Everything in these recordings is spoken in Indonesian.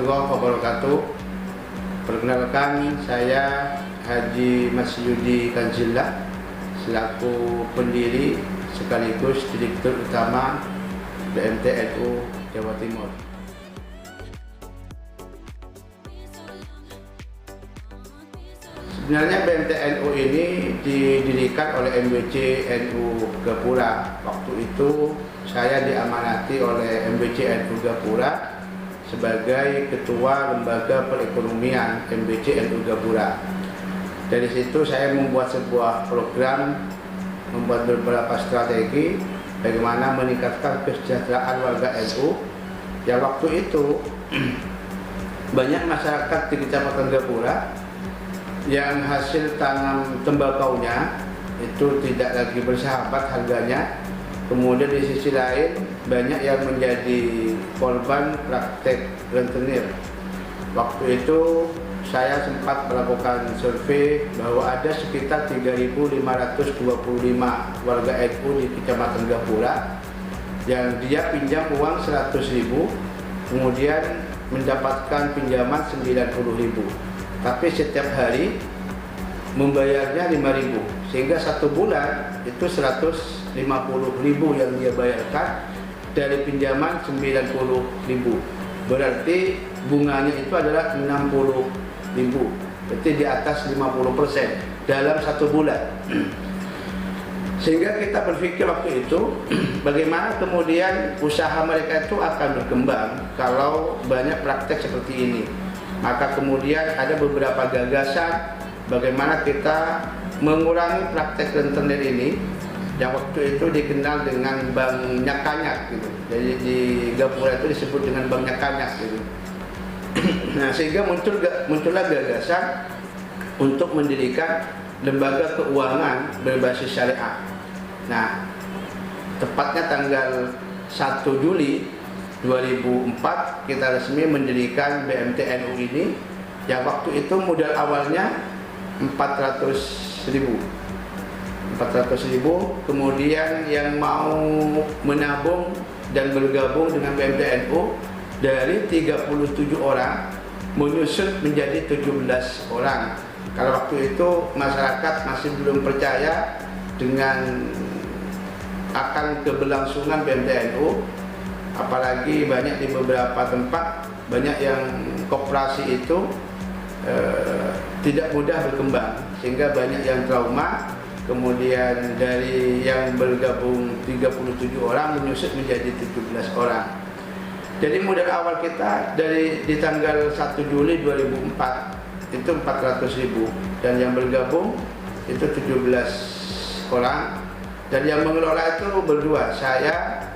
warahmatullahi wabarakatuh. Perkenalkan, saya Haji Masyudi Kanzillah selaku pendiri sekaligus Direktur Utama BMT.NU Jawa Timur. Sebenarnya BMT.NU ini didirikan oleh MBC.NU Gapura. Waktu itu saya diamanati oleh MBC.NU Gapura sebagai Ketua Lembaga Perekonomian MBC.NU Gapura. Dari situ saya membuat sebuah program, membuat beberapa strategi bagaimana meningkatkan kesejahteraan warga NU. Ya, waktu itu banyak masyarakat di Kecamatan Gapura yang hasil tanam tembakaunya itu tidak lagi bersahabat harganya. Kemudian di sisi lain banyak yang menjadi korban praktek rentenir. Waktu itu saya sempat melakukan survei bahwa ada sekitar 3.525 warga NU di Kecamatan Gapura yang dia pinjam uang 100.000, kemudian mendapatkan pinjaman 90.000, tapi setiap hari membayarnya 5.000, sehingga satu bulan itu 150.000 yang dia bayarkan dari pinjaman 90.000. Berarti bunganya itu adalah 60.000, berarti di atas 50% dalam satu bulan. Sehingga kita berpikir waktu itu bagaimana kemudian usaha mereka itu akan berkembang kalau banyak praktek seperti ini. Maka kemudian ada beberapa gagasan bagaimana kita mengurangi praktek rentenir ini yang waktu itu dikenal dengan Bank Nyakanyak gitu. Jadi di Gapura itu disebut dengan Bank Nyakanyak gitu. Nah, sehingga muncullah gagasan untuk mendirikan lembaga keuangan berbasis syariah. Nah, tepatnya tanggal 1 Juli 2004 kita resmi mendirikan BMT.NU ini, yang waktu itu modal awalnya 400.000, kemudian yang mau menabung dan bergabung dengan BMT.NU dari 37 orang menyusut menjadi 17 orang. Kalau waktu itu masyarakat masih belum percaya dengan akan keberlangsungan BMT.NU, apalagi banyak di beberapa tempat banyak yang koperasi itu tidak mudah berkembang, sehingga banyak yang trauma. Kemudian dari yang bergabung 37 orang menyusut menjadi 17 orang. Jadi modal awal kita di tanggal 1 Juli 2004 itu 400.000, dan yang bergabung itu 17 orang, dan yang mengelola itu berdua, saya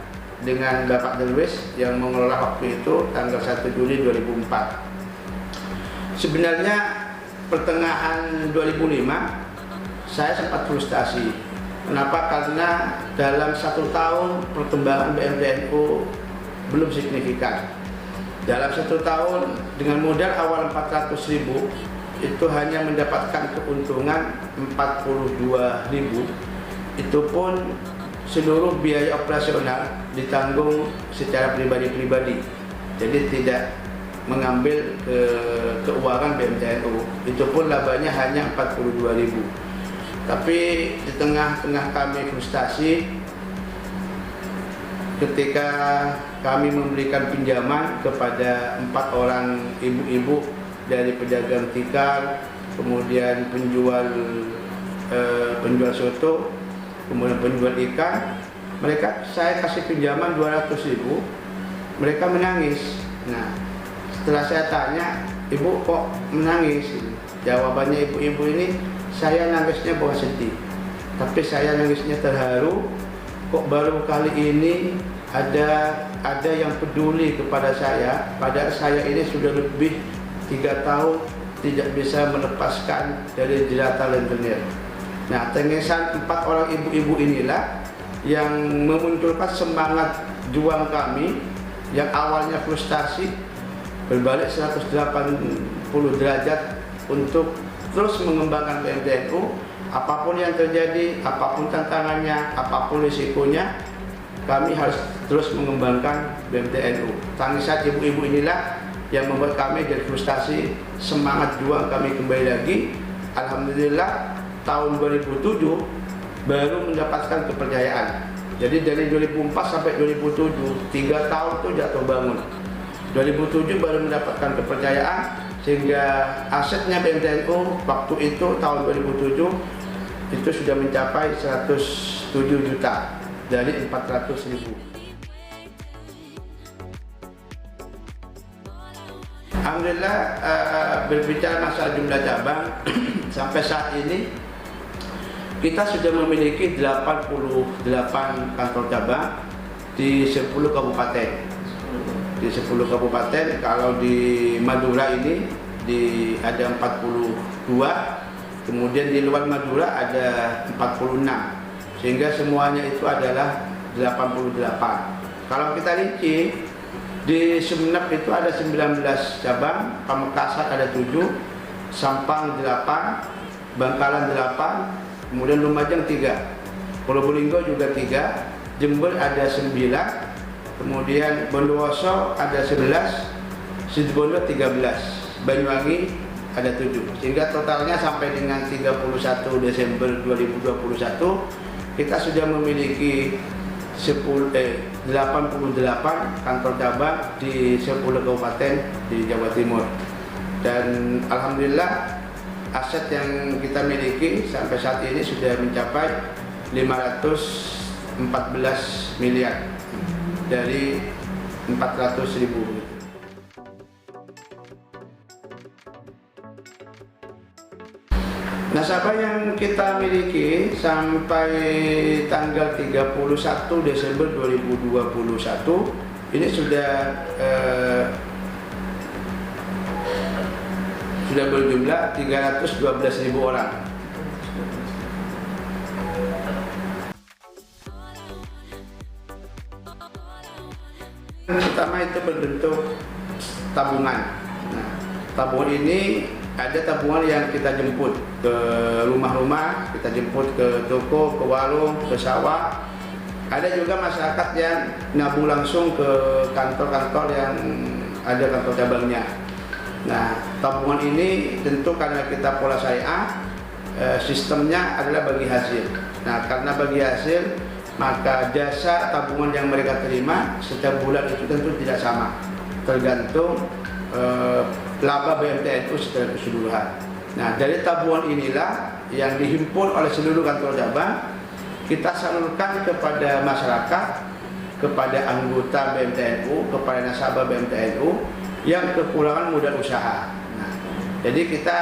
dengan Bapak Derwis yang mengelola waktu itu tanggal 1 Juli 2004. Sebenarnya pertengahan 2005 saya sempat frustasi. Kenapa? Karena dalam 1 tahun perkembangan BMT.NU belum signifikan. Dalam 1 tahun dengan modal awal 400.000 itu hanya mendapatkan keuntungan 42.000. Itu pun seluruh biaya operasional ditanggung secara pribadi-pribadi. Jadi tidak mengambil keuangan BMT.NU. Itu pun labanya hanya 42.000. Tapi di tengah-tengah kami frustasi ketika kami memberikan pinjaman kepada 4 orang ibu-ibu dari pedagang tikar, kemudian penjual soto, kemudian penjual ikan. Saya kasih pinjaman 200.000, mereka menangis. Nah, setelah saya tanya, ibu kok menangis? Jawabannya ibu-ibu ini, saya nangisnya bukan sedih, tapi saya nangisnya terharu. Kok baru kali ini ada yang peduli kepada saya, padahal saya ini sudah lebih 3 tahun tidak bisa melepaskan dari jeratan rentenir. Nah, tangisan 4 orang ibu-ibu inilah yang memunculkan semangat juang kami yang awalnya frustasi berbalik 180 derajat untuk terus mengembangkan BMT.NU. Apapun yang terjadi, apapun tantangannya, apapun risikonya, kami harus terus mengembangkan BMT.NU. Tangisan ibu-ibu inilah yang membuat kami jadi frustasi, semangat juang kami kembali lagi. Alhamdulillah tahun 2007 baru mendapatkan kepercayaan. Jadi dari 2004 sampai 2007, 3 tahun itu jatuh bangun. 2007 baru mendapatkan kepercayaan, sehingga asetnya BMTNU waktu itu tahun 2007 itu sudah mencapai 107 juta dari 400.000. Alhamdulillah, berbicara masalah jumlah cabang sampai saat ini kita sudah memiliki 88 kantor cabang di 10 kabupaten. Di 10 kabupaten, kalau di Madura ini ada 42, kemudian di luar Madura ada 46, sehingga semuanya itu adalah 88. Kalau kita rinci, di Sumeneb itu ada 19 cabang, Pamekasan ada 7, Sampang 8, Bangkalan 8, kemudian Lumajang 3, Probolinggo juga 3, Jember ada 9, kemudian Bondowoso ada 11, Situbondo 13, Banyuwangi ada 7, sehingga totalnya sampai dengan 31 Desember 2021 kita sudah memiliki 88 kantor cabang di 10 kabupaten di Jawa Timur. Dan alhamdulillah aset yang kita miliki sampai saat ini sudah mencapai 514 miliar dari 400.000. Nasabah yang kita miliki sampai tanggal 31 Desember 2021 ini sudah berjumlah 312.000 orang. Pertama itu berbentuk tabungan. Nah, tabungan ini ada tabungan yang kita jemput ke rumah-rumah, kita jemput ke toko, ke warung, ke sawah. Ada juga masyarakat yang nabung langsung ke kantor-kantor yang ada kantor cabangnya. Nah, tabungan ini tentu karena kita pola syariah, sistemnya adalah bagi hasil. Nah, karena bagi hasil, maka jasa tabungan yang mereka terima setiap bulan itu tentu tidak sama, tergantung laba BMTNU secara keseluruhan. Nah, dari tabungan inilah yang dihimpun oleh seluruh kantor cabang, kita salurkan kepada masyarakat, kepada anggota BMTNU, kepada nasabah BMTNU yang kekurangan modal usaha. Nah, jadi kita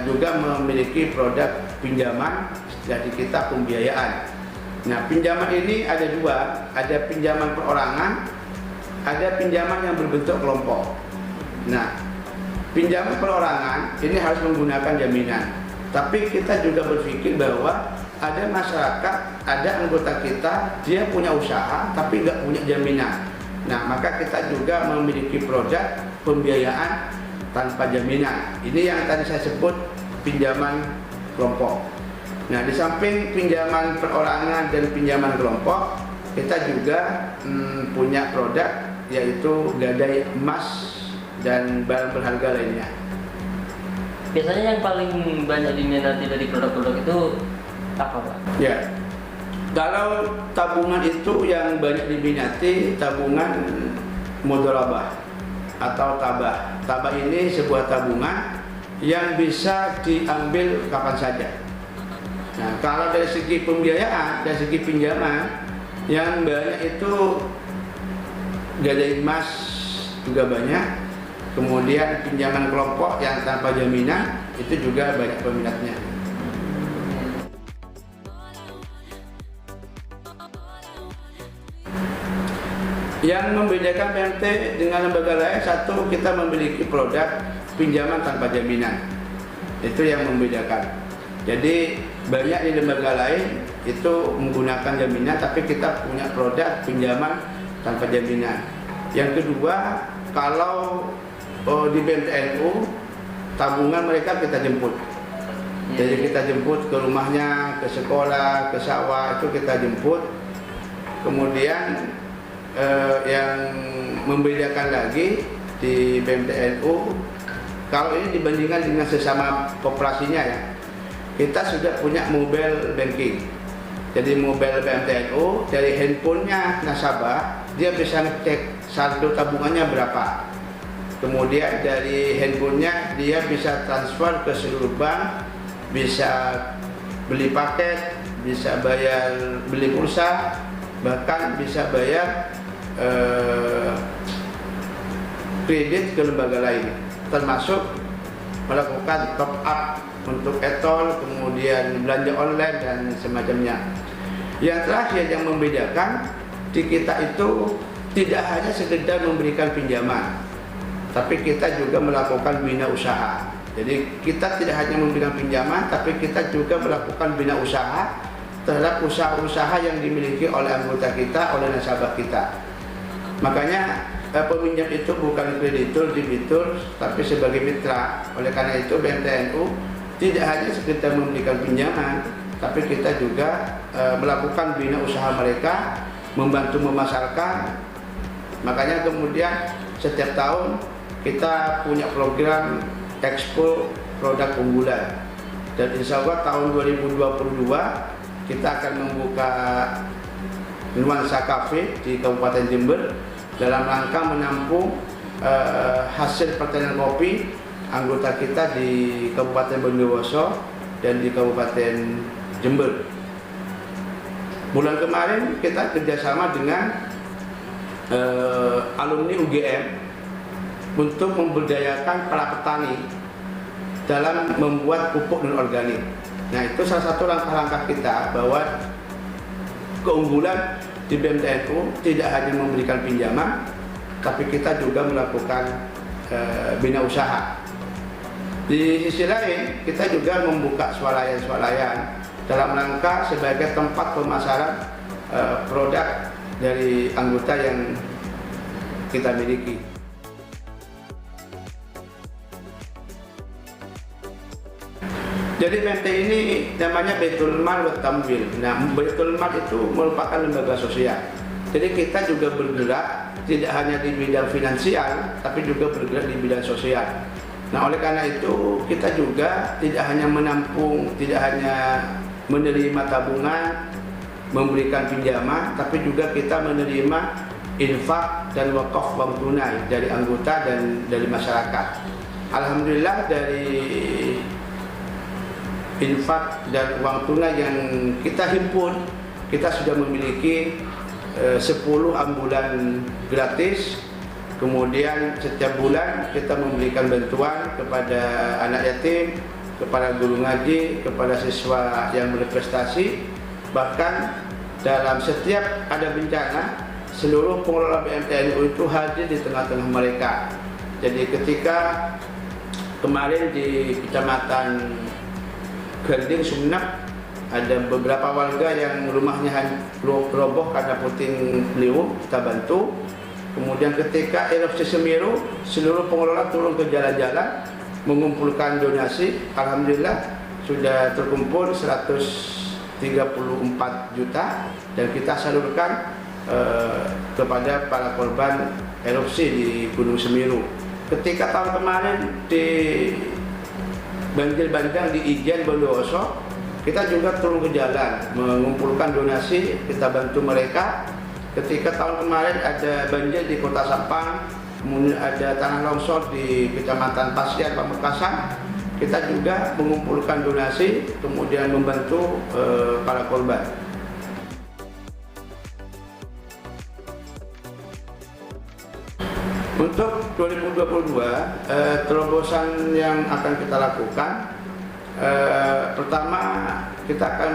juga memiliki produk pinjaman, jadi kita pembiayaan. Nah, pinjaman ini ada dua, ada pinjaman perorangan, ada pinjaman yang berbentuk kelompok. Nah, pinjaman perorangan ini harus menggunakan jaminan. Tapi kita juga berpikir bahwa ada masyarakat, ada anggota kita, dia punya usaha tapi nggak punya jaminan. Nah, maka kita juga memiliki produk pembiayaan tanpa jaminan. Ini yang tadi saya sebut pinjaman kelompok. Nah, di samping pinjaman perorangan dan pinjaman kelompok, kita juga punya produk yaitu gadai emas dan barang berharga lainnya. Biasanya yang paling banyak diminati dari produk-produk itu apa, Pak? Ya, kalau tabungan itu yang banyak diminati tabungan mudharabah atau tabah. Tabah ini sebuah tabungan yang bisa diambil kapan saja. Nah, kalau dari segi pembiayaan, dari segi pinjaman yang banyak itu gadai emas juga banyak. Kemudian pinjaman kelompok yang tanpa jaminan itu juga banyak peminatnya. Yang membedakan BMT dengan lembaga lain, satu, kita memiliki produk pinjaman tanpa jaminan. Itu yang membedakan. Jadi banyak di lembaga lain itu menggunakan jaminan, tapi kita punya produk pinjaman tanpa jaminan. Yang kedua, kalau di BMTNU tabungan mereka kita jemput. Jadi kita jemput ke rumahnya, ke sekolah, ke sawah, itu kita jemput. Kemudian yang membedakan lagi, di BMTNU, kalau ini dibandingkan dengan sesama koperasinya ya, kita sudah punya mobile banking. Jadi mobile BMTNU dari handphonenya nasabah, dia bisa ngecek saldo tabungannya berapa. Kemudian dari handphonenya dia bisa transfer ke seluruh bank, bisa beli paket, bisa bayar beli pulsa, bahkan bisa bayar kredit ke lembaga lain, termasuk melakukan top up untuk e-tol, kemudian belanja online dan semacamnya. Yang terakhir yang membedakan di kita itu tidak hanya sekedar memberikan pinjaman, tapi kita juga melakukan bina usaha. Jadi kita tidak hanya memberikan pinjaman, tapi kita juga melakukan bina usaha terhadap usaha-usaha yang dimiliki oleh anggota kita, oleh nasabah kita. Makanya peminjam itu bukan kreditur, debitur, tapi sebagai mitra. Oleh karena itu BMTNU tidak hanya sekedar memberikan pinjaman, tapi kita juga melakukan bina usaha mereka, membantu memasarkan. Makanya kemudian setiap tahun kita punya program ekspor produk unggulan, dan insya Allah tahun 2022 kita akan membuka Nuansa Cafe di Kabupaten Jember dalam rangka menampung hasil pertanian kopi anggota kita di Kabupaten Bondowoso dan di Kabupaten Jember. Bulan kemarin kita kerjasama dengan alumni UGM untuk memberdayakan para petani dalam membuat pupuk non-organik. Nah, itu salah satu langkah-langkah kita bahwa keunggulan di BMTNU tidak hanya memberikan pinjaman, tapi kita juga melakukan bina usaha. Di sisi lain, kita juga membuka swalayan-swalayan dalam rangka sebagai tempat pemasaran produk dari anggota yang kita miliki. Jadi BMT ini namanya Baitul Mal wa Tamwil. Nah, Baitul Mal itu merupakan lembaga sosial. Jadi kita juga bergerak tidak hanya di bidang finansial, tapi juga bergerak di bidang sosial. Nah, oleh karena itu kita juga tidak hanya menampung, tidak hanya menerima tabungan, memberikan pinjaman, tapi juga kita menerima infak dan wakaf uang tunai dari anggota dan dari masyarakat. Alhamdulillah dari infak dan uang tunai yang kita himpun, kita sudah memiliki 10 ambulan gratis. Kemudian setiap bulan kita memberikan bantuan kepada anak yatim, kepada guru ngaji, kepada siswa yang berprestasi. Bahkan dalam setiap ada bencana, seluruh pengelola BMTNU itu hadir di tengah-tengah mereka. Jadi ketika kemarin di Kecamatan Ganding Sumenep ada beberapa warga yang rumahnya roboh karena puting beliung, kita bantu. Kemudian ketika erupsi Semeru, seluruh pengelola turun ke jalan-jalan mengumpulkan donasi. Alhamdulillah sudah terkumpul 134 juta dan kita salurkan kepada para korban erupsi di Gunung Semeru. Ketika tahun kemarin di banjir bandang di Ijen Bondowoso, kita juga turun ke jalan mengumpulkan donasi, kita bantu mereka. Ketika tahun kemarin ada banjir di Kota Sampang, kemudian ada tanah longsor di Kecamatan Pasian, Pamekasan, kita juga mengumpulkan donasi, kemudian membantu para korban. Untuk 2022, terobosan yang akan kita lakukan, pertama kita akan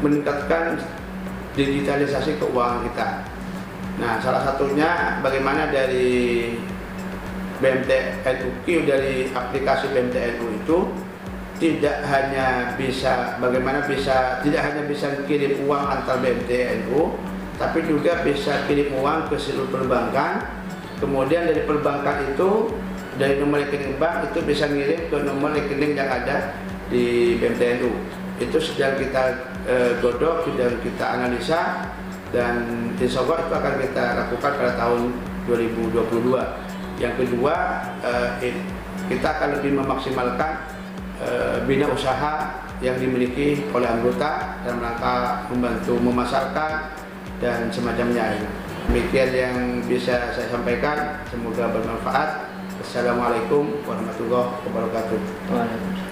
meningkatkan digitalisasi keuangan kita. Nah, salah satunya bagaimana dari BMTNU, dari aplikasi BMTNU itu tidak hanya bisa tidak hanya bisa kirim uang antar BMTNU, tapi juga bisa kirim uang ke seluruh perbankan. Kemudian dari perbankan itu, dari nomor rekening bank itu bisa ngirim ke nomor rekening yang ada di BMTNU. Itu sedang kita godok, sedang kita analisa, dan insya Allah itu akan kita lakukan pada tahun 2022. Yang kedua, kita akan lebih memaksimalkan bina usaha yang dimiliki oleh anggota dalam rangka membantu memasarkan dan semacamnya. Demikian yang bisa saya sampaikan, semoga bermanfaat. Assalamualaikum warahmatullahi wabarakatuh. Waalaikumsalam.